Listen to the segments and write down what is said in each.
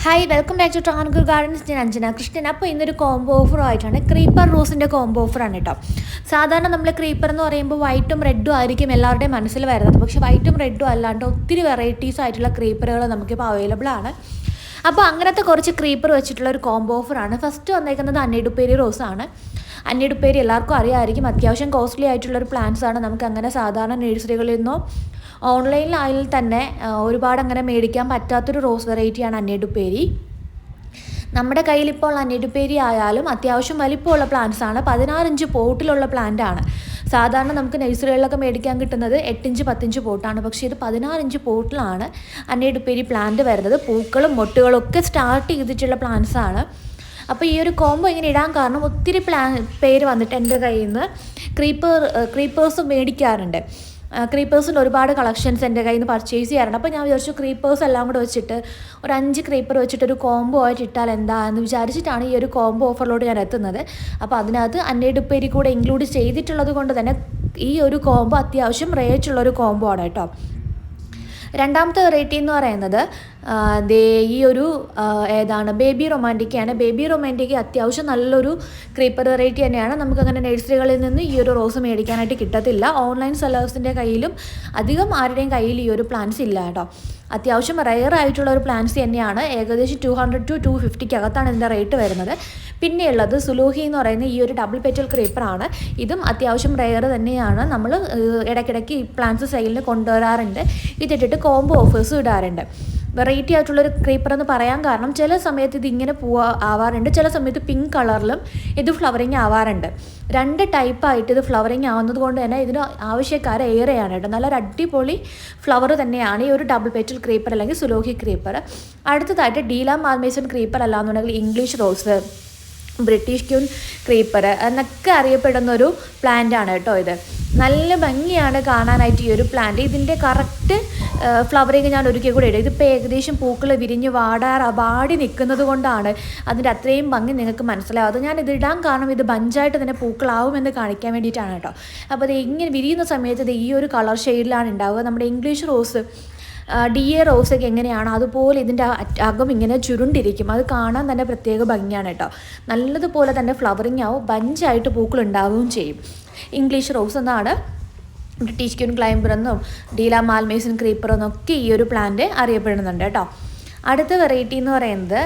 Hi welcome back to Travancore gardens. ഞാൻ അഞ്ജന കൃഷ്ണൻ. അപ്പോൾ ഇന്നൊരു കോംബോ ഓഫറുമായിട്ടാണ്. ക്രീപ്പർ റോസിൻ്റെ കോംബോ ഓഫറാണ് കേട്ടോ. സാധാരണ നമ്മൾ ക്രീപ്പർ എന്ന് പറയുമ്പോൾ വൈറ്റും റെഡും ആയിരിക്കും എല്ലാവരുടെയും മനസ്സിൽ വരുന്നത്. പക്ഷേ വൈറ്റും റെഡും അല്ലാണ്ട് ഒത്തിരി വെറൈറ്റീസ് ആയിട്ടുള്ള ക്രീപ്പറുകൾ നമുക്കിപ്പോൾ അവൈലബിൾ ആണ്. അപ്പോൾ അങ്ങനത്തെ കുറച്ച് ക്രീപ്പർ വെച്ചിട്ടുള്ള ഒരു കോംബോ ഓഫറാണ്. ഫസ്റ്റ് വന്നേക്കുന്നത് അന്നേഡുപ്പേരി റോസാണ്. അന്നേഡുപ്പേരി എല്ലാവർക്കും അറിയാമായിരിക്കും, അത്യാവശ്യം കോസ്റ്റ്ലി ആയിട്ടുള്ളൊരു പ്ലാന്റ്സ് ആണ്. നമുക്ക് അങ്ങനെ സാധാരണ നഴ്സറികളിൽ നിന്നോ ഓൺലൈനിലായാൽ തന്നെ ഒരുപാട് അങ്ങനെ മേടിക്കാൻ പറ്റാത്തൊരു റോസ് വെറൈറ്റിയാണ് അന്നേഡുപ്പേരി. നമ്മുടെ കയ്യിലിപ്പോൾ അന്നേഡുപ്പേരി ആയാലും അത്യാവശ്യം വലിപ്പമുള്ള പ്ലാന്റ്സ് ആണ്. 16 ഇഞ്ച് പോട്ടിലുള്ള പ്ലാന്റ് ആണ്. സാധാരണ നമുക്ക് നഴ്സറികളിലൊക്കെ മേടിക്കാൻ കിട്ടുന്നത് 8 ഇഞ്ച് 10 ഇഞ്ച് പോട്ടാണ്. പക്ഷേ ഇത് 16 ഇഞ്ച് പോട്ടിലാണ് അന്നേഡുപ്പേരി പ്ലാന്റ് വരുന്നത്. പൂക്കളും മൊട്ടുകളും ഒക്കെ സ്റ്റാർട്ട് ചെയ്തിട്ടുള്ള പ്ലാന്റ്സ് ആണ്. അപ്പോൾ ഈ ഒരു കോംബോ ഇങ്ങനെ ഇടാൻ കാരണം ഒത്തിരി പേര് വന്നിട്ട് എൻ്റെ കയ്യിൽ നിന്ന് ക്രീപ്പേഴ്സ് മേടിക്കാറുണ്ട്. ക്രീപ്പേഴ്സിൻ്റെ ഒരുപാട് കളക്ഷൻസ് എൻ്റെ കയ്യിൽ നിന്ന് പർച്ചേസ് ചെയ്യാറുണ്ട്. അപ്പോൾ ഞാൻ വിചാരിച്ചു ക്രീപ്പേഴ്സ് എല്ലാം കൂടെ വെച്ചിട്ട് ഒരു 5 ക്രീപ്പർ വെച്ചിട്ട് ഒരു കോംബോ ആയിട്ട് ഇട്ടാൽ എന്താ എന്ന് വിചാരിച്ചിട്ടാണ് ഈ ഒരു കോംബോ ഓഫറിലോട്ട് ഞാൻ എത്തുന്നത്. അപ്പോൾ അതിനകത്ത് അന്നേഡുപ്പേരി കൂടെ ഇൻക്ലൂഡ് ചെയ്തിട്ടുള്ളത് കൊണ്ട് തന്നെ ഈ ഒരു കോംബോ അത്യാവശ്യം റേറ്റുള്ളൊരു കോംബോ ആണ് കേട്ടോ. രണ്ടാമത്തെ വെറൈറ്റി എന്ന് പറയുന്നത് ഈ ഒരു ഏതാണ് ബേബി റൊമാൻറ്റിക്കാണ്. ബേബി റൊമാൻറ്റിക്ക് അത്യാവശ്യം നല്ലൊരു ക്രീപ്പർ വെറൈറ്റി തന്നെയാണ്. നമുക്കങ്ങനെ നഴ്സറികളിൽ നിന്ന് ഈ ഒരു റോസ് മേടിക്കാനായിട്ട് കിട്ടത്തില്ല. ഓൺലൈൻ സെല്ലേഴ്സിൻ്റെ കയ്യിലും അധികം ആരുടെയും കയ്യിൽ ഈ ഒരു പ്ലാന്റ്സ് ഇല്ല കേട്ടോ. അത്യാവശ്യം റെയർ ആയിട്ടുള്ള ഒരു പ്ലാന്റ്സ് തന്നെയാണ്. ഏകദേശം 200 to 250 അകത്താണ് ഇതിൻ്റെ റേറ്റ് വരുന്നത്. പിന്നെയുള്ളത് സുലൂഹി എന്ന് പറയുന്ന ഈ ഒരു ഡബിൾ പെറ്റൽ ക്രീപ്പറാണ്. ഇതും അത്യാവശ്യം റെയർ തന്നെയാണ്. നമ്മൾ ഇടയ്ക്കിടയ്ക്ക് ഈ പ്ലാന്റ്സ് സെയിലിന് കൊണ്ടുവരാറുണ്ട്. ഇതിട്ടിട്ട് കോംബോ ഓഫേഴ്സും ഇടാറുണ്ട്. വെറൈറ്റി ആയിട്ടുള്ളൊരു ക്രീപ്പർ എന്ന് പറയാൻ കാരണം ചില സമയത്ത് ഇതിങ്ങനെ ആവാറുണ്ട്, ചില സമയത്ത് പിങ്ക് കളറിലും ഇത് ഫ്ലവറിങ് ആവാറുണ്ട്. 2 ടൈപ്പായിട്ട് ഇത് ഫ്ലവറിങ് ആവുന്നത് കൊണ്ട് തന്നെ ഇതിന് ആവശ്യക്കാരെ ഏറെയാണ് കേട്ടോ. നല്ലൊരു അടിപൊളി ഫ്ലവർ തന്നെയാണ് ഈ ഒരു ഡബിൾ പെറ്റൽ ക്രീപ്പർ അല്ലെങ്കിൽ സുലോഹി ക്രീപ്പർ. അടുത്തതായിട്ട് ഡീല മാൽമേസൺ ക്രീപ്പർ അല്ലാന്നുണ്ടെങ്കിൽ English rose, British queen creeper എന്നൊക്കെ അറിയപ്പെടുന്നൊരു പ്ലാന്റാണ് കേട്ടോ. ഇത് നല്ല ഭംഗിയാണ് കാണാനായിട്ട് ഈ ഒരു പ്ലാന്റ്. ഇതിൻ്റെ കറക്റ്റ് ഫ്ലവറിങ് ഞാൻ ഒരിക്കൽ കൂടെ ഇടും. ഇതിപ്പോൾ ഏകദേശം പൂക്കൾ വിരിഞ്ഞ് വാടി നിൽക്കുന്നത് കൊണ്ടാണ് അതിൻ്റെ അത്രയും ഭംഗി നിങ്ങൾക്ക് മനസ്സിലാവും. ഞാൻ ഇത് ഇടാൻ കാരണം ഇത് ബഞ്ചായിട്ട് തന്നെ പൂക്കളാവുമെന്ന് കാണിക്കാൻ വേണ്ടിയിട്ടാണ് കേട്ടോ. അപ്പോൾ ഇത് ഇങ്ങനെ വിരിയുന്ന സമയത്ത് ഇത് ഈ ഒരു കളർ ഷെയ്ഡിലാണ് ഉണ്ടാവുക. നമ്മുടെ ഇംഗ്ലീഷ് റോസ് DA റോസൊക്കെ എങ്ങനെയാണ് അതുപോലെ ഇതിൻ്റെ അകം ഇങ്ങനെ ചുരുണ്ടിരിക്കും. അത് കാണാൻ തന്നെ പ്രത്യേക ഭംഗിയാണ് കേട്ടോ. നല്ലതുപോലെ തന്നെ ഫ്ലവറിങ് ആവും, ബഞ്ചായിട്ട് പൂക്കൾ ഉണ്ടാവുകയും ചെയ്യും. ഇംഗ്ലീഷ് റോസ് എന്നാണ് ബ്രിട്ടീഷ് ക്യൂൻ ക്ലൈംബർ എന്നും ഡീല മാൽമേസൺ ക്രീപ്പർ എന്നൊക്കെ ഈ ഒരു പ്ലാന്റ് അറിയപ്പെടുന്നുണ്ട് കേട്ടോ. അടുത്ത വെറൈറ്റി എന്ന് പറയുന്നത്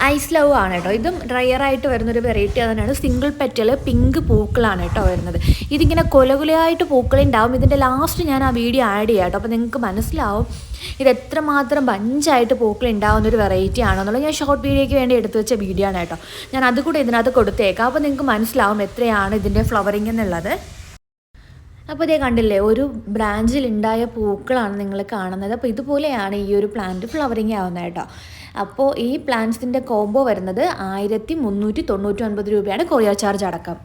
ഐസ് ലവ് ആണ് കേട്ടോ. ഇതും ഡ്രയറായിട്ട് വരുന്നൊരു വെറൈറ്റി തന്നെയാണ്. സിംഗിൾ പെറ്റൽ പിങ്ക് പൂക്കളാണ് കേട്ടോ വരുന്നത്. ഇതിങ്ങനെ കൊലകുലയായിട്ട് പൂക്കളുണ്ടാവും. ഇതിൻ്റെ ലാസ്റ്റ് ഞാൻ ആ വീഡിയോ ആഡ് ചെയ്യാം കേട്ടോ. അപ്പോൾ നിങ്ങൾക്ക് മനസ്സിലാവും ഇത് എത്രമാത്രം ബഞ്ചായിട്ട് പൂക്കൾ ഉണ്ടാവുന്നൊരു വെറൈറ്റി ആണെന്നുള്ളത്. ഞാൻ ഷോർട്ട് വീഡിയോയ്ക്ക് വേണ്ടി എടുത്തു വെച്ച വീഡിയോ ആണ് കേട്ടോ. ഞാൻ അതുകൂടെ ഇതിനകത്ത് കൊടുത്തേക്കാം. അപ്പോൾ നിങ്ങൾക്ക് മനസ്സിലാവും എത്രയാണ് ഇതിൻ്റെ ഫ്ലവറിങ് എന്നുള്ളത്. അപ്പോൾ ഇതേ കണ്ടില്ലേ, ഒരു ബ്രാഞ്ചിൽ ഉണ്ടായ പൂക്കളാണ് നിങ്ങൾ കാണുന്നത്. അപ്പോൾ ഇതുപോലെയാണ് ഈ ഒരു പ്ലാന്റ് ഫ്ലവറിങ് ആവുന്നത് കേട്ടോ. അപ്പോൾ ഈ പ്ലാന്റ്സിൻ്റെ കോംബോ വരുന്നത് 1399 രൂപയാണ് കൊറിയർ ചാർജ് അടക്കം.